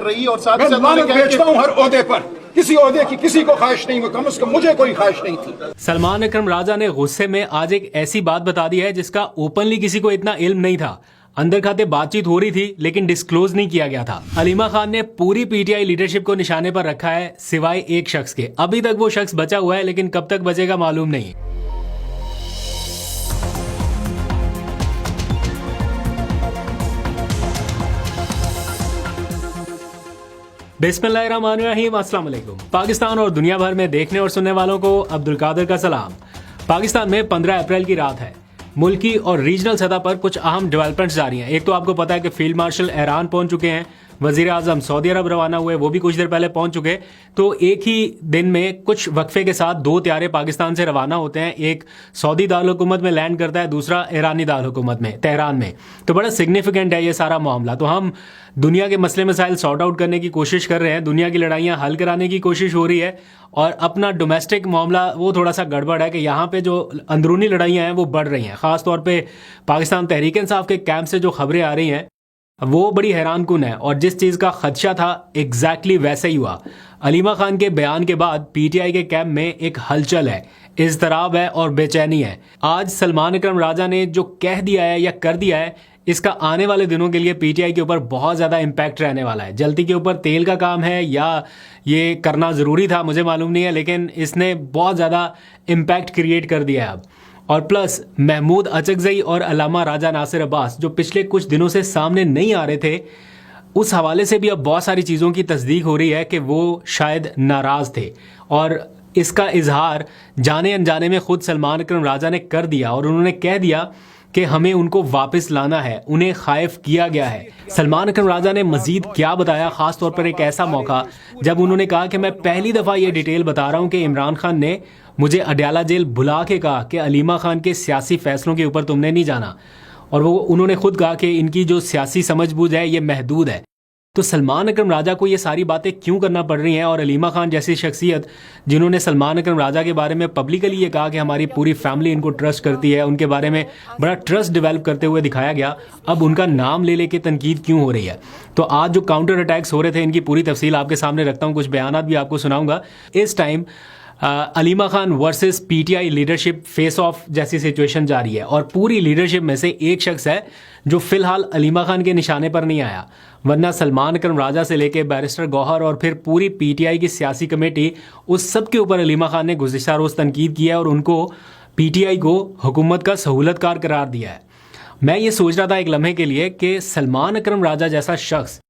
रही है और साथ मैं साथ लानत भेजता हूं हर ओहदे पर। किसी ओहदे की किसी को ख्वाहिश नहीं, कम से कम मुझे कोई ख्वाहिश नहीं थी। सलमान अकरम राजा ने गुस्से में आज एक ऐसी बात बता दी है जिसका ओपनली किसी को इतना इल्म नहीं था। अंदर खाते बातचीत हो रही थी लेकिन डिस्क्लोज नहीं किया गया था। अलीमा खान ने पूरी पीटीआई लीडरशिप को निशाने पर रखा है सिवाय एक शख्स के। अभी तक वो शख्स बचा हुआ है लेकिन कब तक बचेगा मालूम नहीं। बिस्मिल्लाहिर्रहमानिर्रहीम, अस्सलाम वालेकुम। पाकिस्तान और दुनिया भर में देखने और सुनने वालों को अब्दुल कादिर का सलाम। पाकिस्तान में 15 अप्रैल की रात है। मुल्की और रीजनल सतह पर कुछ अहम डेवलपमेंट्स जारी हैं। एक तो आपको पता है कि फील्ड मार्शल ईरान पहुंच चुके हैं, वजीर आजम सऊदी अरब रवाना हुए, वो भी कुछ देर पहले पहुंच चुके। तो एक ही दिन में कुछ वक्फे के साथ 2 त्यारे पाकिस्तान से रवाना होते हैं। एक सऊदी दारुल हुकूमत में लैंड करता है, दूसरा ईरानी दारुल हुकूमत में तेहरान में। तो बड़ा सिग्निफिकेंट है ये सारा मामला। तो हम दुनिया के मसले मसाइल सॉर्ट आउट करने की कोशिश कर रहे हैं, दुनिया की लड़ाइयाँ हल कराने की कोशिश हो रही है और अपना डोमेस्टिक मामला वो थोड़ा सा गड़बड़ है कि यहाँ पे जो अंदरूनी लड़ाइयाँ हैं वो बढ़ रही हैं। खासतौर पे पाकिस्तान तहरीक इंसाफ के कैंप से जो खबरें आ रही हैं वो बड़ी हैरान कुन है और जिस चीज़ का खदशा था एग्जैक्टली वैसे ही हुआ। अलीमा खान के बयान के बाद पीटीआई के कैंप में एक हलचल है, इज़्तिराब है और बेचैनी है। आज सलमान अकरम राजा ने जो कह दिया है या कर दिया है, इसका आने वाले दिनों के लिए पीटीआई के ऊपर बहुत ज़्यादा इम्पैक्ट रहने वाला है। जल्दी के ऊपर तेल का काम है या ये करना ज़रूरी था मुझे मालूम नहीं है, लेकिन इसने बहुत ज़्यादा इम्पैक्ट क्रिएट कर दिया है अब। और प्लस महमूद अचकजई और अल्लामा राजा नासिर अब्बास जो पिछले कुछ दिनों से सामने नहीं आ रहे थे, उस हवाले से भी अब बहुत सारी चीज़ों की तस्दीक हो रही है कि वो शायद नाराज़ थे और इसका इजहार जाने अनजाने में खुद सलमान अकरम राजा ने कर दिया और उन्होंने कह दिया कि हमें उनको वापस लाना है, उन्हें खाइफ किया गया है। सलमान अकरम राजा ने मजीद क्या बताया, खास तौर पर एक ऐसा मौका जब उन्होंने कहा कि मैं पहली दफ़ा ये डिटेल बता रहा हूँ कि इमरान खान ने मुझे अडयाला जेल बुला के कहा कि अलीमा खान के सियासी फैसलों के ऊपर तुमने नहीं जाना, और वो उन्होंने खुद कहा कि इनकी जो सियासी समझबूझ है ये महदूद है। तो सलमान अकरम राजा को ये सारी बातें क्यों करना पड़ रही हैं? और अलीमा खान जैसी शख्सियत जिन्होंने सलमान अकरम राजा के बारे में पब्लिकली ये कहा कि हमारी पूरी फैमिली इनको ट्रस्ट करती है, उनके बारे में बड़ा ट्रस्ट डेवलप करते हुए दिखाया गया, अब उनका नाम ले लेके तनकीद क्यों हो रही है? तो आज जो काउंटर अटैक्स हो रहे थे इनकी पूरी तफसील आपके सामने रखता हूँ, कुछ बयानात भी आपको सुनाऊंगा। इस time Aleema Khan versus PTI leadership face of जैसी सिचुएशन जारी है और पूरी लीडरशिप में से एक शख्स है जो फिलहाल अलीमा खान के निशाने पर नहीं आया, वरना सलमान अकरम राजा से लेके बैरिस्टर गौहर और फिर पूरी पीटीआई की सियासी कमेटी, उस सब के ऊपर अलीमा खान ने गुज़िश्ता रोज़ तनकीद किया है और उनको पीटीआई को हुकूमत का सहूलतकार करार दिया है। मैं ये सोच रहा था एक लम्हे के लिए कि सलमान अकरम राजा जैसा शख्स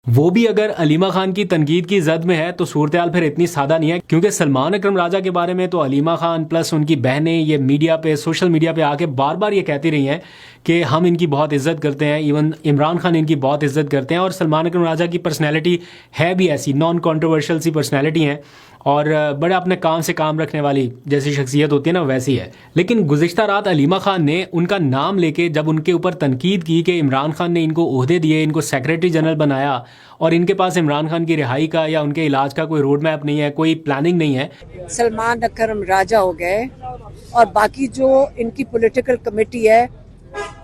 वो भी अगर अलीमा खान की तनकीद की जद में है तो सूरत हाल फिर इतनी सादा नहीं है, क्योंकि सलमान अकरम राजा के बारे में तो अलीमा खान प्लस उनकी बहनें ये मीडिया पे, सोशल मीडिया पे आके बार बार ये कहती रही हैं कि हम इनकी बहुत इज्जत करते हैं, इवन इमरान खान इनकी बहुत इज्जत करते हैं। और सलमान अकरम राजा की पर्सनैलिटी है भी ऐसी, नॉन कॉन्ट्रोवर्शियल सी पर्सनैलिटी है और बड़े अपने काम से काम रखने वाली जैसी शख्सियत होती है ना, वैसी है। लेकिन गुज़िश्ता रात अलीमा खान ने उनका नाम लेके जब उनके ऊपर तनकीद की कि इमरान खान ने इनको ओहदे दिए, इनको सेक्रेटरी जनरल बनाया और इनके पास इमरान खान की रिहाई का या उनके इलाज का कोई रोड मैप नहीं है, कोई प्लानिंग नहीं है। सलमान अकरम राजा हो गए और बाकी जो इनकी पॉलिटिकल कमेटी है,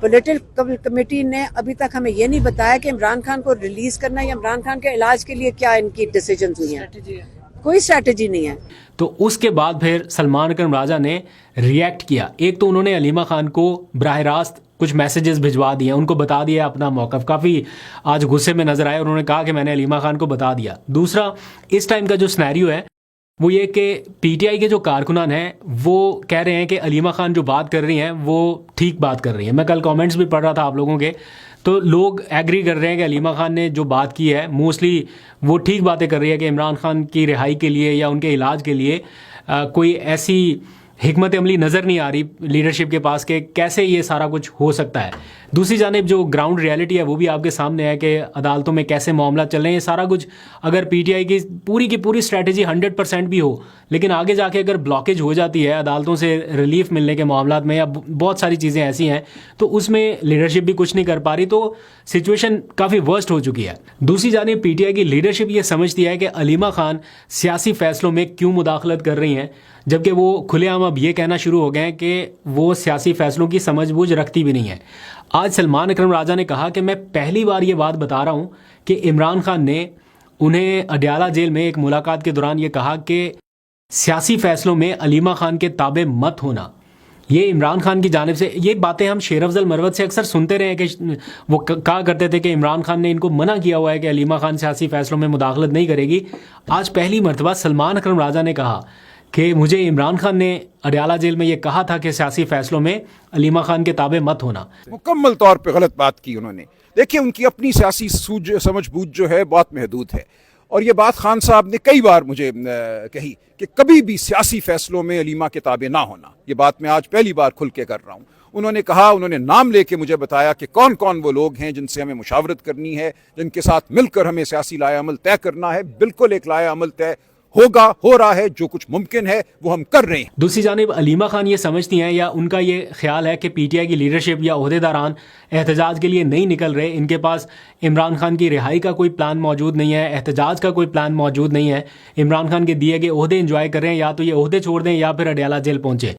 पॉलिटिकल कमेटी ने अभी तक हमें ये नहीं बताया कि इमरान खान को रिलीज करना या इमरान खान के इलाज के लिए क्या इनकी डिसीजंस हुई हैं। कोई स्ट्रैटेजी नहीं है। तो उसके बाद फिर सलमान अकरम राजा ने रिएक्ट किया। एक तो उन्होंने अलीमा खान को बराह रास्त कुछ मैसेजेस भिजवा दिए, उनको बता दिया अपना मौक़िफ़, काफ़ी आज गुस्से में नजर आए। उन्होंने कहा कि मैंने अलीमा खान को बता दिया। दूसरा, इस टाइम का जो सिनेरियो है वो ये कि पीटीआई के जो कारकुनान हैं वो कह रहे हैं कि अलीमा खान जो बात कर रही हैं वो ठीक बात कर रही हैं। मैं कल कमेंट्स भी पढ़ रहा था आप लोगों के, तो लोग एग्री कर रहे हैं कि अलीमा खान ने जो बात की है मोस्टली वो ठीक बातें कर रही है कि इमरान खान की रिहाई के लिए या उनके इलाज के लिए कोई ऐसी हिकमत अमली नज़र नहीं आ रही लीडरशिप के पास कि कैसे ये सारा कुछ हो सकता है। दूसरी जानिब जो ग्राउंड रियलिटी है वो भी आपके सामने है कि अदालतों में कैसे मामला चल रहे हैं। ये सारा कुछ अगर पीटीआई की पूरी स्ट्रैटेजी 100% भी हो, लेकिन आगे जाके अगर ब्लॉकेज हो जाती है अदालतों से रिलीफ मिलने के मामला में या बहुत सारी चीज़ें ऐसी हैं तो उसमें लीडरशिप भी कुछ नहीं कर पा रही, तो सिचुएशन काफ़ी वर्स्ट हो चुकी है। दूसरी जानिब पीटीआई की लीडरशिप ये समझती है कि अलीमा खान सियासी फैसलों में क्यों मुदाखलत कर रही हैं, जबकि वो खुलेआम अब ये कहना शुरू हो गए हैं कि वो सियासी फैसलों की समझबूझ रखती भी नहीं है। आज सलमान अकरम राजा ने कहा कि मैं पहली बार ये बात बता रहा हूँ कि इमरान खान ने उन्हें अडयाला जेल में एक मुलाकात के दौरान ये कहा कि सियासी फैसलों में अलीमा खान के ताबे मत होना। ये इमरान खान की जानिब से ये बातें हम शेर अफजल मरवत से अक्सर सुनते रहे कि वो कहा करते थे कि इमरान खान ने इनको मना किया हुआ है कि अलीमा खान सियासी फैसलों में मुदाखलत नहीं करेगी। आज पहली मरतबा सलमान अकरम राजा ने कहा कि मुझे इमरान खान ने अडयाला जेल में ये कहा था कि सियासी फैसलों में अलीमा खान के ताबे मत होना। मुकम्मल तौर पे गलत बात की उन्होंने। देखिए, उनकी अपनी सियासी समझ बूझ जो है बहुत महदूद है, और ये बात खान साहब ने कई बार मुझे कही कि कभी भी सियासी फैसलों में अलीमा के ताबे ना होना। ये बात मैं आज पहली बार खुल के कर रहा हूँ। उन्होंने कहा, उन्होंने नाम लेके मुझे बताया कि कौन कौन वो लोग हैं जिनसे हमें मुशावरत करनी है, जिनके साथ मिलकर हमें सियासी लाया अमल तय करना है। बिल्कुल एक लाया अमल तय होगा, हो रहा है, जो कुछ मुमकिन है वो हम कर रहे हैं। दूसरी जानिब अलीमा खान ये समझती हैं या उनका ये ख्याल है कि पीटीआई की लीडरशिप या ओहदेदारान एहतजाज के लिए नहीं निकल रहे, इनके पास इमरान खान की रिहाई का कोई प्लान मौजूद नहीं है, एहतजाज का कोई प्लान मौजूद नहीं है, इमरान खान के दिए गए ओहदे एंजॉय कर रहे हैं, या तो ये ओहदे छोड़ दें या फिर अडयाला जेल पहुंचे।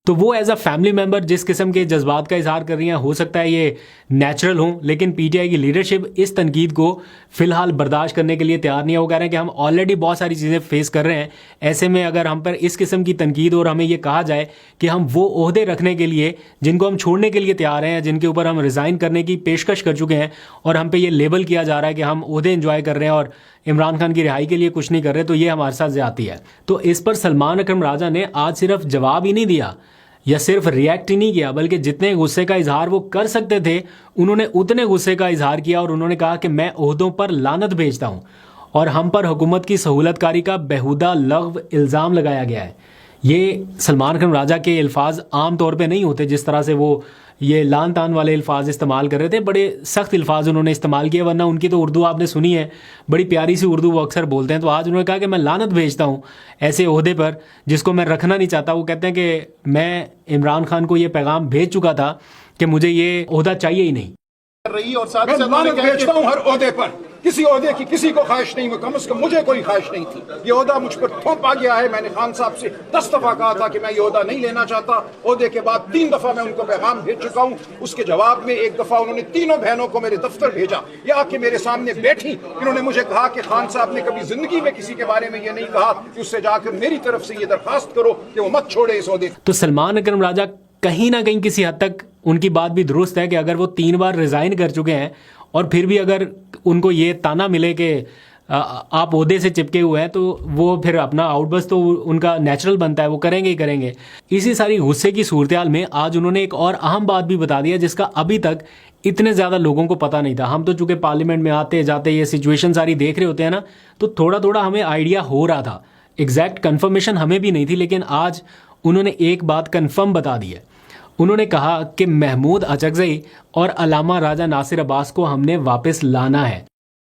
तो वो एज अ फैमिली मेंबर जिस किस्म के जज्बात का इजहार कर रही हैं, हो सकता है ये नेचुरल हो, लेकिन पीटीआई की लीडरशिप इस तनकीद को फिलहाल बर्दाश्त करने के लिए तैयार नहीं है। वो कह रहे हैं कि हम ऑलरेडी बहुत सारी चीज़ें फेस कर रहे हैं, ऐसे में अगर हम पर इस किस्म की तनकीद और हमें ये कहा जाए कि हम वो ओहदे रखने के लिए जिनको हम छोड़ने के लिए तैयार हैं, जिनके ऊपर हम रिज़ाइन करने की पेशकश कर चुके हैं, और हम पे ये लेबल किया जा रहा है कि हम ओहदे एंजॉय कर रहे हैं और इमरान खान की रिहाई के लिए कुछ नहीं कर रहे, तो ये हमारे साथ ज्यादती है। तो इस पर सलमान अकरम राजा ने आज सिर्फ जवाब ही नहीं दिया या सिर्फ रिएक्ट ही नहीं किया, बल्कि जितने गुस्से का इजहार वो कर सकते थे उन्होंने उतने गुस्से का इजहार किया, और उन्होंने कहा कि मैं ओहदों पर लानत भेजता हूं और हम पर हुकूमत की सहूलतकारी का बेहुदा लग़्व इल्ज़ाम लगाया गया है। ये सलमान अकरम राजा के अल्फाज आम तौर पे नहीं होते, जिस तरह से वो ये लान तान वाले अल्फाज इस्तेमाल कर रहे थे, बड़े सख्त अल्फाज उन्होंने इस्तेमाल किए, वरना उनकी तो उर्दू आपने सुनी है, बड़ी प्यारी सी उर्दू वो अक्सर बोलते हैं। तो आज उन्होंने कहा कि मैं लानत भेजता हूँ ऐसे ओहदे पर जिसको मैं रखना नहीं चाहता। वो कहते हैं कि मैं इमरान खान को ये पैगाम भेज चुका था कि मुझे ये ओहदा चाहिए ही नहीं। रही और साथ मैं लानत भेजता हूँ हर ओहदे पर। किसी ओहदे की किसी को ख्वाहिश नहीं, कम से कम मुझे कोई ख्वाहिश नहीं थी। ये ओहदा मुझ पर थोपा गया है। मैंने खान साहब से 10 दफा कहा था कि मैं ये ओहदा नहीं लेना चाहता। ओहदे के बाद 3 दफा मैं उनको पैगाम भेज चुका हूँ। उसके जवाब में एक दफा उन्होंने तीनों बहनों को मेरे दफ्तर भेजा, या आके मेरे सामने बैठी। इन्होंने मुझे कहा कि खान साहब ने कभी जिंदगी में किसी के बारे में ये नहीं कहा कि उससे जाकर मेरी तरफ से ये दरखास्त करो कि वो मत छोड़े इस ओहदे। तो सलमान अकरम राजा कहीं ना कहीं किसी हद तक उनकी बात भी दुरुस्त है कि अगर वो 3 बार रिजाइन कर चुके हैं और फिर भी अगर उनको ये ताना मिले कि आप ओहदे से चिपके हुए हैं, तो वो फिर अपना आउटबर्स्ट तो उनका नेचुरल बनता है, वो करेंगे ही करेंगे। इसी सारी गुस्से की सूरत में आज उन्होंने एक और अहम बात भी बता दी है जिसका अभी तक इतने ज़्यादा लोगों को पता नहीं था। हम तो चूंकि पार्लियामेंट में आते जाते ये सिचुएशन सारी देख रहे होते हैं ना, तो थोड़ा थोड़ा हमें आइडिया हो रहा था, एग्जैक्ट कन्फर्मेशन हमें भी नहीं थी, लेकिन आज उन्होंने एक बात कन्फर्म बता दी है। उन्होंने कहा कि महमूद अचकज़ई और अलामा राजा नासिर अब्बास को हमने वापस लाना है,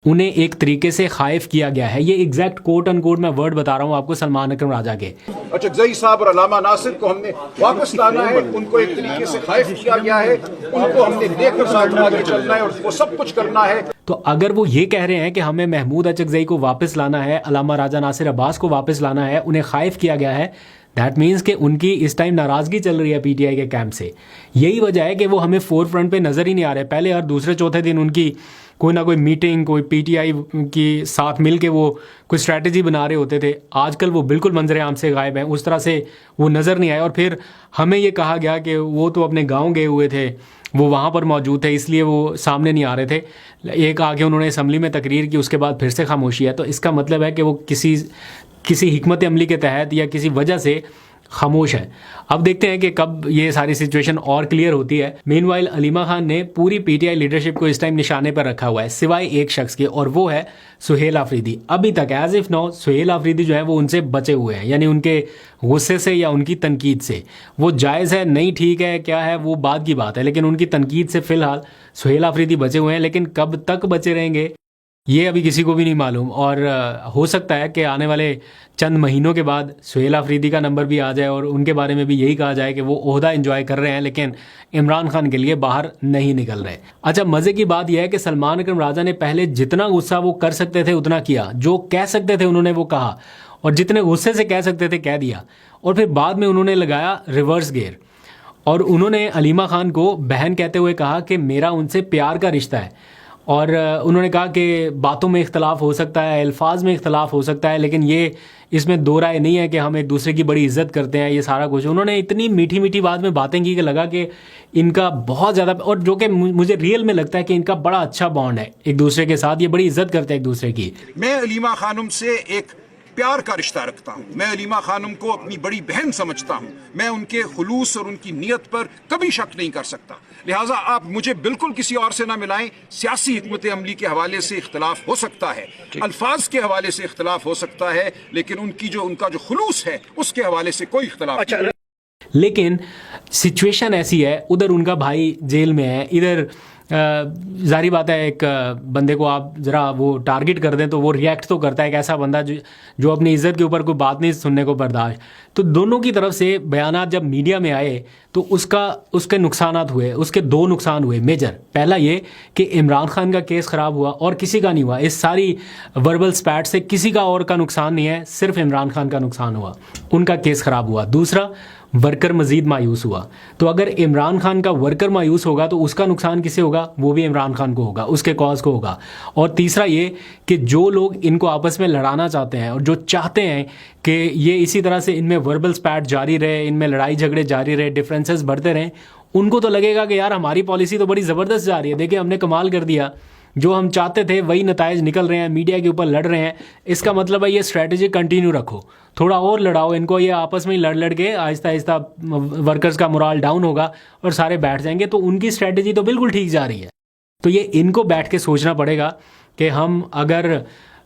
उन्हें एक तरीके से खाइफ किया गया है। ये एग्जैक्ट कोट एंड कोट मैं वर्ड बता रहा हूँ आपको सलमान अकरम राजा के। अचकज़ई साहब और अलामा नासिर को हमने वापस लाना है, उनको एक तरीके से खाइफ किया गया है, उनको हमने लेकर साथ आगे चलना है और वो सब कुछ करना है। तो अगर वो ये कह रहे हैं कि हमें महमूद अचकज़ई को वापस लाना है, अलामा राजा नासिर अब्बास को वापस लाना है, उन्हें खाइफ किया गया है, दैट मीन्स कि उनकी इस टाइम नाराजगी चल रही है पीटीआई के कैंप से। यही वजह है कि वो हमें फोर फ्रंट पे नजर ही नहीं आ रहे। पहले हर दूसरे चौथे दिन उनकी कोई ना कोई मीटिंग, कोई पीटीआई की साथ मिल के वो कोई स्ट्रैटेजी बना रहे होते थे। आजकल वो बिल्कुल मंजर आम से गायब हैं, उस तरह से वो नज़र नहीं आए। और फिर हमें ये कहा गया कि वो तो अपने गाँव गए हुए थे, वो वहाँ पर मौजूद थे, इसलिए वो सामने नहीं आ रहे थे। एक आगे उन्होंने असम्बली में तकरीर की, उसके बाद फिर से खामोशी है। तो इसका मतलब है कि वो किसी हिकमत अमली के तहत या किसी वजह से खामोश है। अब देखते हैं कि कब ये सारी सिचुएशन और क्लियर होती है। मीनवाइल अलीमा खान ने पूरी पीटीआई लीडरशिप को इस टाइम निशाने पर रखा हुआ है, सिवाय एक शख्स के, और वो है सुहेल आफरीदी। अभी तक as if now Suhail Afridi जो है वो उनसे बचे हुए हैं, यानी उनके गुस्से से या उनकी तनकीद से। वो जायज़ है नहीं, ठीक है, क्या है वो बाद की बात है, लेकिन उनकी तनकीद से फिलहाल सुहेल आफरीदी बचे हुए हैं। लेकिन कब तक बचे रहेंगे ये अभी किसी को भी नहीं मालूम, और हो सकता है कि आने वाले चंद महीनों के बाद सुहेल आफरीदी का नंबर भी आ जाए और उनके बारे में भी यही कहा जाए कि वो ओहदा एंजॉय कर रहे हैं लेकिन इमरान खान के लिए बाहर नहीं निकल रहे। अच्छा, मज़े की बात यह है कि सलमान अकरम राजा ने पहले जितना गुस्सा वो कर सकते थे उतना किया, जो कह सकते थे उन्होंने वो कहा, और जितने गुस्से से कह सकते थे कह दिया। और फिर बाद में उन्होंने लगाया रिवर्स गियर और उन्होंने अलीमा खान को बहन कहते हुए कहा कि मेरा उनसे प्यार का रिश्ता है और उन्होंने कहा कि बातों में इख्तलाफ हो सकता है, अल्फाज में इख्तलाफ हो सकता है, लेकिन ये इसमें दो राय नहीं है कि हम एक दूसरे की बड़ी इज्जत करते हैं, ये सारा कुछ। उन्होंने इतनी मीठी मीठी बात में बातें की कि लगा कि इनका बहुत ज़्यादा, और जो कि मुझे रियल में लगता है कि इनका बड़ा अच्छा बॉन्ड है एक दूसरे के साथ, ये बड़ी इज्जत करते हैं एक दूसरे की। मैं अलीमा खानम से एक प्यार का रिश्ता रखता हूं। मैं अलीमा खानम को अपनी बड़ी बहन समझता हूं। मैं उनके खुलूस और उनकी नीयत पर कभी शक नहीं कर सकता। लिहाजा आप मुझे बिल्कुल किसी और से ना मिलाएं। सियासी हिकमत अमली के हवाले से इख्तलाफ हो सकता है, अल्फाज के हवाले से इख्तलाफ हो सकता है, लेकिन उनका जो खुलूस है उसके हवाले से कोई इख्तलाफ नहीं। लेकिन सिचुएशन ऐसी है, उधर उनका भाई जेल में है, इधर जारी बात है एक बंदे को आप ज़रा वो टारगेट कर दें तो वो रिएक्ट तो करता है, एक ऐसा बंदा जो अपनी इज़्ज़त के ऊपर कोई बात नहीं सुनने को बर्दाश्त। तो दोनों की तरफ से बयानात जब मीडिया में आए तो उसके नुकसानात हुए, उसके दो नुकसान हुए मेजर। पहला ये कि इमरान खान का केस ख़राब हुआ और किसी का नहीं हुआ। इस सारी वर्बल स्पैट से किसी का और का नुकसान नहीं है, सिर्फ इमरान खान का नुकसान हुआ, उनका केस ख़राब हुआ। दूसरा, वर्कर मजीद मायूस हुआ। तो अगर इमरान खान का वर्कर मायूस होगा तो उसका नुकसान किसे होगा? वो भी इमरान खान को होगा, उसके कॉज को होगा। और तीसरा ये कि जो लोग इनको आपस में लड़ाना चाहते हैं और जो चाहते हैं कि ये इसी तरह से इनमें वर्बल स्पैट जारी रहे, इनमें लड़ाई झगड़े जारी रहे, डिफरेंसेस बढ़ते रहें, उनको तो लगेगा कि यार हमारी पॉलिसी तो बड़ी ज़बरदस्त जा रही है, देखिए हमने कमाल कर दिया, जो हम चाहते थे वही नताइज निकल रहे हैं, मीडिया के ऊपर लड़ रहे हैं। इसका मतलब है ये स्ट्रैटेजी कंटिन्यू रखो, थोड़ा और लड़ाओ इनको, ये आपस में ही लड़ के आहिस्ता आहिस्ता वर्कर्स का मोराल डाउन होगा और सारे बैठ जाएंगे। तो उनकी स्ट्रैटेजी तो बिल्कुल ठीक जा रही है। तो ये इनको बैठ के सोचना पड़ेगा कि हम अगर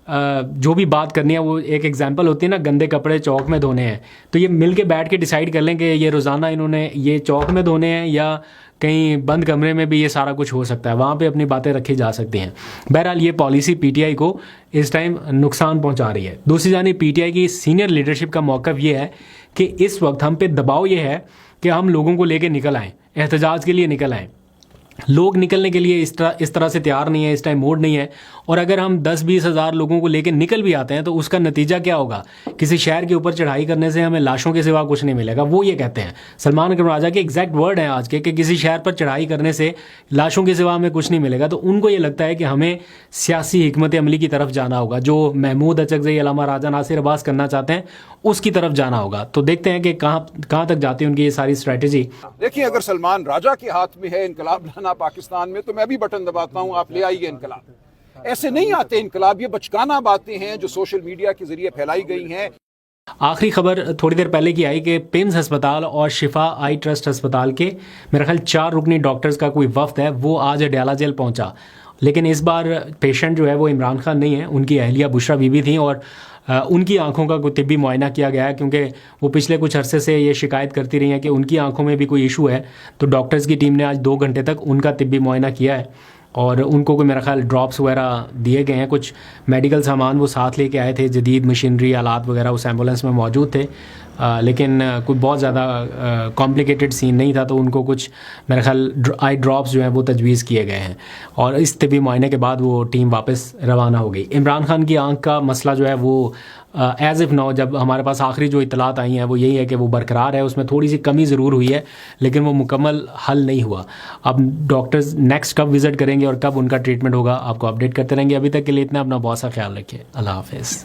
जो भी बात करनी है, वो एक एग्जांपल होती है ना, गंदे कपड़े चौक में धोने हैं, तो ये मिल के बैठ के डिसाइड कर लें कि ये रोज़ाना इन्होंने ये चौक में धोने हैं या कहीं बंद कमरे में भी ये सारा कुछ हो सकता है, वहाँ पे अपनी बातें रखी जा सकती हैं। बहरहाल ये पॉलिसी पीटीआई को इस टाइम नुकसान पहुँचा रही है। दूसरी जानिब पीटीआई की सीनियर लीडरशिप का मौक़िफ़ ये है कि इस वक्त हम पे दबाव ये है कि हम लोगों को लेके निकल आएँ, एहतजाज के लिए निकल आएँ। लोग निकलने के लिए इस तरह से तैयार नहीं है, इस टाइम मूड नहीं है। और अगर हम 10-20 हज़ार लोगों को लेकर निकल भी आते हैं तो उसका नतीजा क्या होगा? किसी शहर के ऊपर चढ़ाई करने से हमें लाशों के सिवा कुछ नहीं मिलेगा। वो ये कहते हैं, सलमान अकबर राजा के एग्जैक्ट वर्ड हैं आज के, कि किसी शहर पर चढ़ाई करने से लाशों के सिवा हमें कुछ नहीं मिलेगा। तो उनको ये लगता है कि हमें सियासी हिकमत अमली की तरफ जाना होगा, जो महमूद अचकज़ई, अल्लामा राजा नासिर अब्बास करना चाहते हैं, उसकी तरफ जाना होगा। तो देखते हैं कि कहाँ तक जाती है उनकी ये सारी स्ट्रैटेजी। देखिए, अगर सलमान राजा के हाथ में है इनकलाब लाना पाकिस्तान में, तो मैं भी बटन दबाता हूँ, आप ले आइए इनकलाब। ऐसे नहीं आते इनकलाब, ये बचकाना बातें हैं जो सोशल मीडिया के जरिए फैलाई गई हैं। आखिरी खबर थोड़ी देर पहले की आई कि पिम्स अस्पताल और शिफा आई ट्रस्ट अस्पताल के मेरा ख्याल 4 रुकनी डॉक्टर्स का कोई वफ्द है, वो आज अडयाला जेल पहुंचा। लेकिन इस बार पेशेंट जो है वो इमरान खान नहीं है, उनकी अहलिया बुशरा बीबी थी और उनकी आंखों का कोई तिब्बी मुआयना किया गया है, क्योंकि वो पिछले कुछ अरसे से ये शिकायत करती रही हैं कि उनकी आंखों में भी कोई इशू है। तो डॉक्टर्स की टीम ने आज 2 घंटे तक उनका तिब्बी मुआयना किया है और उनको कोई मेरा ख्याल ड्रॉप्स वगैरह दिए गए हैं, कुछ मेडिकल सामान वो साथ लेके आए थे, जदीद मशीनरी आलात वगैरह उस एम्बुलेंस में मौजूद थे। लेकिन कोई बहुत ज़्यादा कॉम्प्लिकेटेड सीन नहीं था, तो उनको कुछ मेरा ख्याल आई ड्रॉप्स जो हैं वो तजवीज़ किए गए हैं और इस तिब्बी मुआयने के बाद वो टीम वापस रवाना हो गई। इमरान खान की आंख का मसला जो है वो एज़ इफ़ नाउ, जब हमारे पास आखिरी जो इतलात आई हैं वो यही है कि वो बरकरार है, उसमें थोड़ी सी कमी ज़रूर हुई है लेकिन वो मुकम्मल हल नहीं हुआ। अब डॉक्टर्स नेक्स्ट कब विज़िट करेंगे और कब उनका ट्रीटमेंट होगा आपको अपडेट करते रहेंगे। अभी तक के लिए इतना, अपना बहुत सा ख्याल रखिए। अल्लाह हाफ़िज़।